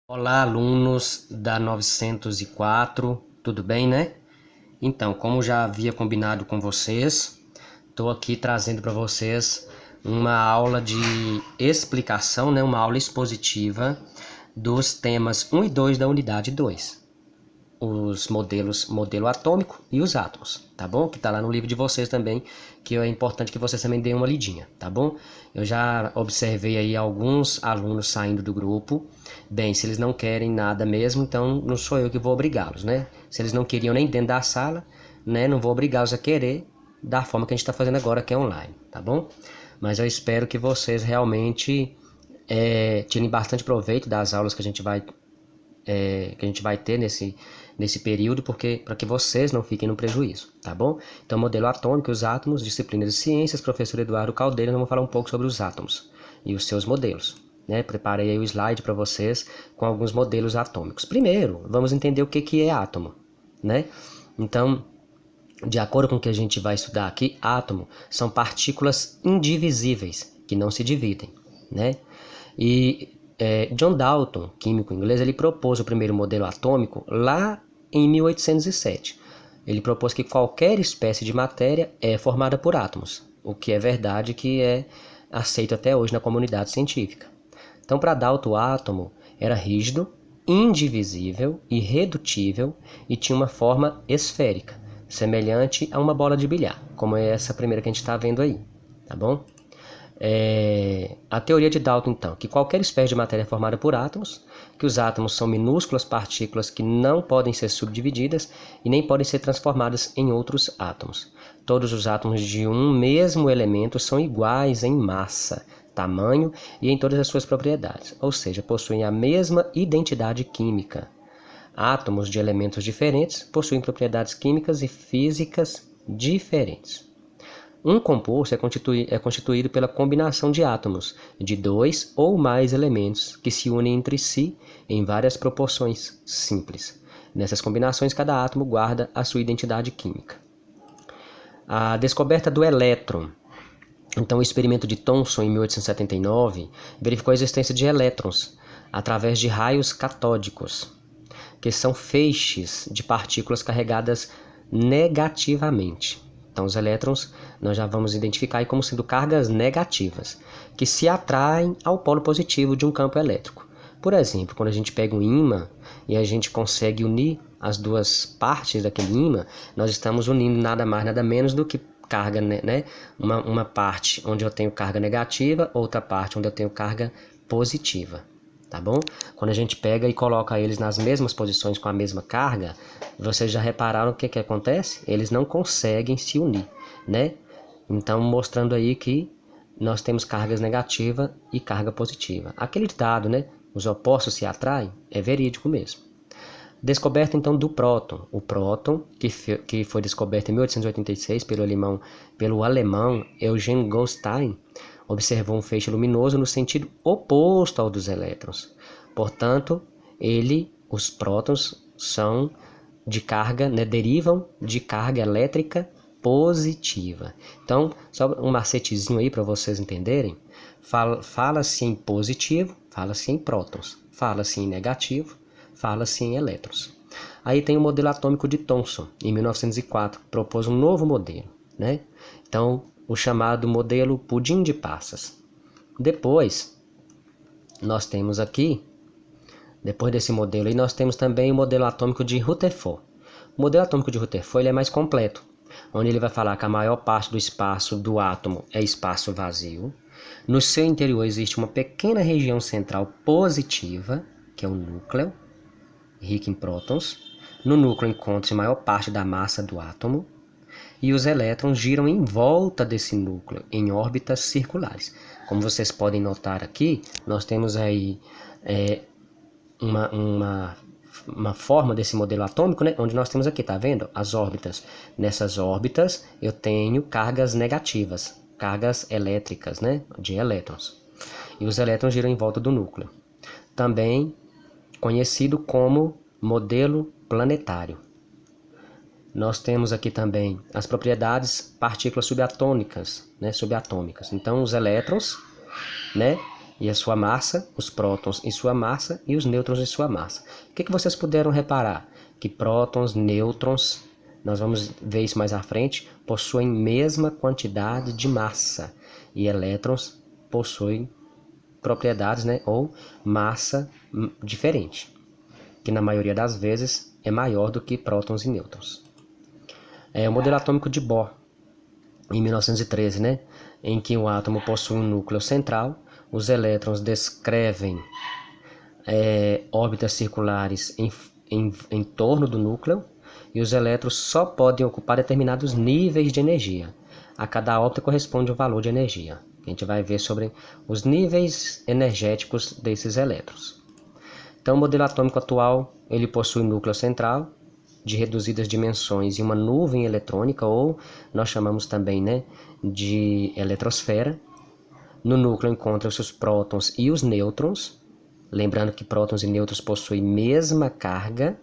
Olá, alunos da 904, tudo bem, né? Então, como já havia combinado com vocês, estou aqui trazendo para vocês uma aula de explicação, né? Uma aula expositiva dos temas 1 e 2 da unidade 2. Os modelos, modelo atômico e os átomos, tá bom? Que tá lá no livro de vocês também, que é importante que vocês também deem uma lidinha, tá bom? Eu já observei aí alguns alunos saindo do grupo. Bem, se eles não querem nada mesmo, então não sou eu que vou obrigá-los, né? Se eles não queriam nem dentro da sala, né? Não vou obrigá-los a querer da forma que a gente está fazendo agora, que é online, tá bom? Mas eu espero que vocês realmente tirem bastante proveito das aulas que a gente vai ter nesse período, porque para que vocês não fiquem no prejuízo, tá bom? Então, modelo atômico, os átomos, disciplina de ciências, professor Eduardo Caldeira, vamos falar um pouco sobre os átomos e os seus modelos, né? Preparei aí o slide para vocês com alguns modelos atômicos. Primeiro, vamos entender o que é átomo, né? Então, de acordo com o que a gente vai estudar aqui, átomo são partículas indivisíveis, que não se dividem, né? E John Dalton, químico inglês, ele propôs o primeiro modelo atômico lá em 1807. Ele propôs que qualquer espécie de matéria é formada por átomos, o que é verdade que é aceito até hoje na comunidade científica. Então, para Dalton, o átomo era rígido, indivisível, irredutível e tinha uma forma esférica, semelhante a uma bola de bilhar, como é essa primeira que a gente está vendo aí, tá bom? A teoria de Dalton, então, que qualquer espécie de matéria é formada por átomos, que os átomos são minúsculas partículas que não podem ser subdivididas e nem podem ser transformadas em outros átomos. Todos os átomos de um mesmo elemento são iguais em massa, tamanho e em todas as suas propriedades, ou seja, possuem a mesma identidade química. Átomos de elementos diferentes possuem propriedades químicas e físicas diferentes. Um composto é constituído pela combinação de átomos de dois ou mais elementos que se unem entre si em várias proporções simples. Nessas combinações, cada átomo guarda a sua identidade química. A descoberta do elétron. Então, o experimento de Thomson, em 1879, verificou a existência de elétrons através de raios catódicos, que são feixes de partículas carregadas negativamente. Então, os elétrons nós já vamos identificar aí como sendo cargas negativas, que se atraem ao polo positivo de um campo elétrico. Por exemplo, quando a gente pega um ímã e a gente consegue unir as duas partes daquele ímã, nós estamos unindo nada mais, nada menos do que carga, né? Uma parte onde eu tenho carga negativa, outra parte onde eu tenho carga positiva. Tá bom? Quando a gente pega e coloca eles nas mesmas posições com a mesma carga, vocês já repararam o que acontece? Eles não conseguem se unir, né? Então, mostrando aí que nós temos cargas negativa e carga positiva. Aquele ditado, né? Os opostos se atraem, é verídico mesmo. Descoberta então do próton. O próton, que foi descoberto em 1886 pelo alemão Eugen Goldstein, observou um feixe luminoso no sentido oposto ao dos elétrons. Portanto, os prótons são de carga, né, derivam de carga elétrica positiva. Então, só um macetezinho aí para vocês entenderem. Fala-se em positivo, fala-se em prótons. Fala-se em negativo, fala-se em elétrons. Aí tem o modelo atômico de Thomson, em 1904, propôs um novo modelo, né? Então, o chamado modelo pudim de passas. Depois, nós temos aqui, depois desse modelo, aí nós temos também o modelo atômico de Rutherford. O modelo atômico de Rutherford ele é mais completo, onde ele vai falar que a maior parte do espaço do átomo é espaço vazio. No seu interior existe uma pequena região central positiva, que é o núcleo, rico em prótons. No núcleo encontra-se a maior parte da massa do átomo e os elétrons giram em volta desse núcleo em órbitas circulares. Como vocês podem notar aqui, nós temos aí uma forma desse modelo atômico, né? Onde nós temos aqui, tá vendo? As órbitas. Nessas órbitas eu tenho cargas negativas, cargas elétricas, né? De elétrons. E os elétrons giram em volta do núcleo. Também conhecido como modelo planetário. Nós temos aqui também as propriedades partículas subatômicas, né, subatômicas. Então, os elétrons, né, e a sua massa, os prótons e sua massa e os nêutrons e sua massa. O que vocês puderam reparar? Que prótons, nêutrons, nós vamos ver isso mais à frente, possuem mesma quantidade de massa e elétrons possuem propriedades, né, ou massa diferente, que na maioria das vezes é maior do que prótons e nêutrons. O modelo atômico de Bohr, em 1913, né, em que o átomo possui um núcleo central, os elétrons descrevem órbitas circulares em torno do núcleo, e os elétrons só podem ocupar determinados níveis de energia. A cada órbita corresponde um valor de energia. A gente vai ver sobre os níveis energéticos desses elétrons. Então, o modelo atômico atual, ele possui um núcleo central de reduzidas dimensões e uma nuvem eletrônica, ou nós chamamos também, né, de eletrosfera. No núcleo encontram-se os prótons e os nêutrons, lembrando que prótons e nêutrons possuem mesma carga,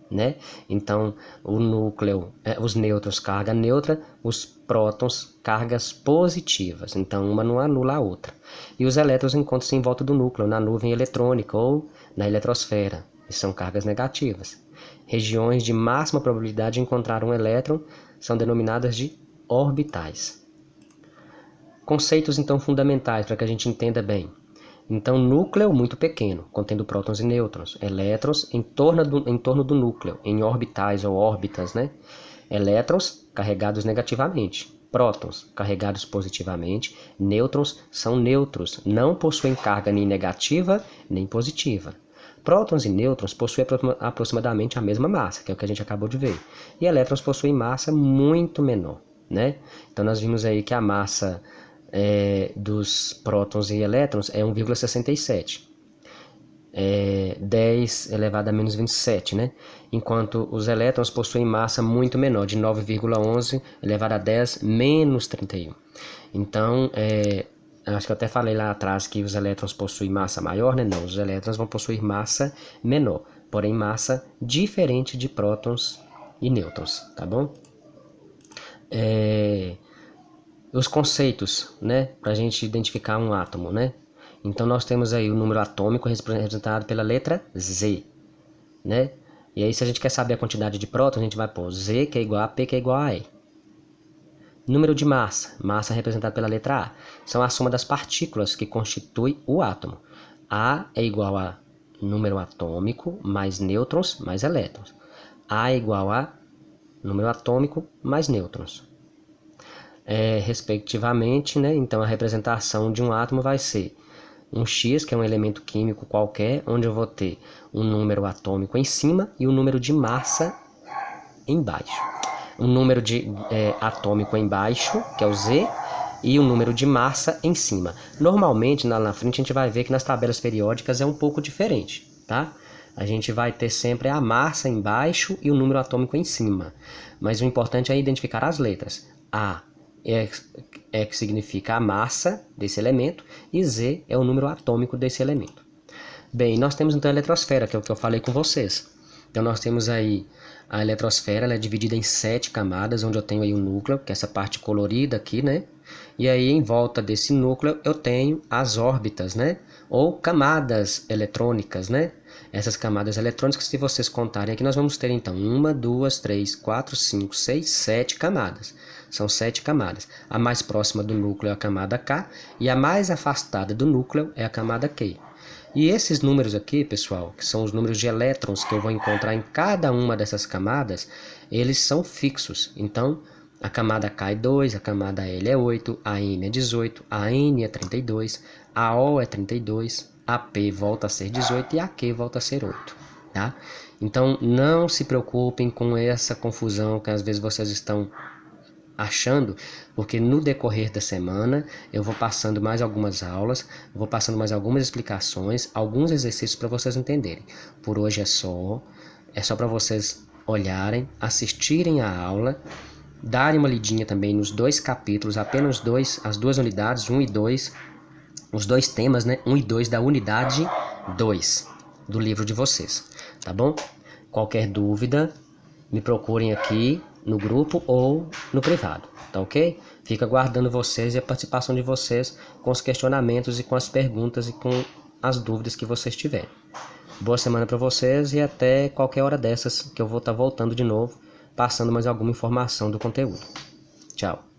né? Então, o núcleo, os nêutrons carga neutra, os prótons cargas positivas. Então, uma não anula a outra. E os elétrons encontram-se em volta do núcleo, na nuvem eletrônica ou na eletrosfera, e são cargas negativas. Regiões de máxima probabilidade de encontrar um elétron são denominadas de orbitais. Conceitos, então, fundamentais para que a gente entenda bem. Então, núcleo muito pequeno, contendo prótons e nêutrons. Elétrons em torno do núcleo, em orbitais ou órbitas, né? Elétrons carregados negativamente. Prótons carregados positivamente. Nêutrons são neutros, não possuem carga nem negativa nem positiva. Prótons e nêutrons possuem aproximadamente a mesma massa, que é o que a gente acabou de ver. E elétrons possuem massa muito menor, né? Então, nós vimos aí que a massa dos prótons e elétrons é 1,67. 10 elevado a menos 27, né? Enquanto os elétrons possuem massa muito menor, de 9,11 elevado a 10 menos 31. Então, acho que eu até falei lá atrás que os elétrons possuem massa maior, né? Não, os elétrons vão possuir massa menor, porém massa diferente de prótons e nêutrons, tá bom? Os conceitos, né, para a gente identificar um átomo, né? Então nós temos aí o número atômico representado pela letra Z, né? E aí se a gente quer saber a quantidade de prótons, a gente vai pôr Z, que é igual a P, que é igual a E. Número de massa representado pela letra A, são a soma das partículas que constitui o átomo. A é igual a número atômico mais nêutrons mais elétrons. A é igual a número atômico mais nêutrons. Respectivamente, né? Então a representação de um átomo vai ser um X, que é um elemento químico qualquer, onde eu vou ter um número atômico em cima e um número de massa embaixo. Um número de atômico embaixo, que é o Z, e um número de massa em cima. Normalmente, lá na frente, a gente vai ver que nas tabelas periódicas é um pouco diferente, tá? A gente vai ter sempre a massa embaixo e o número atômico em cima. Mas o importante é identificar as letras. A que significa a massa desse elemento, e Z é o número atômico desse elemento. Bem, nós temos então a eletrosfera, que é o que eu falei com vocês. Então nós temos aí a eletrosfera, ela é dividida em 7 camadas, onde eu tenho aí o núcleo, que é essa parte colorida aqui, né? E aí em volta desse núcleo eu tenho as órbitas, né? Ou camadas eletrônicas, né? Essas camadas eletrônicas, se vocês contarem aqui, nós vamos ter então 1, 2, 3, 4, 5, 6, 7 camadas. São 7 camadas. A mais próxima do núcleo é a camada K e a mais afastada do núcleo é a camada Q. E esses números aqui, pessoal, que são os números de elétrons que eu vou encontrar em cada uma dessas camadas, eles são fixos. Então, a camada K é 2, a camada L é 8, a M é 18, a N é 32, a O é 32, a P volta a ser 18 e a Q volta a ser 8, tá? Então, não se preocupem com essa confusão que às vezes vocês estão achando, porque no decorrer da semana eu vou passando mais algumas aulas, vou passando mais algumas explicações, alguns exercícios para vocês entenderem. Por hoje é só para vocês olharem, assistirem a aula, darem uma lidinha também nos 2 capítulos, apenas as 2 unidades, 1 e 2, os 2 temas, né? 1 e 2 da unidade 2 do livro de vocês, tá bom? Qualquer dúvida, me procurem aqui no grupo ou no privado, tá ok? Fica aguardando vocês e a participação de vocês com os questionamentos e com as perguntas e com as dúvidas que vocês tiverem. Boa semana para vocês e até qualquer hora dessas que eu vou estar voltando de novo, passando mais alguma informação do conteúdo. Tchau!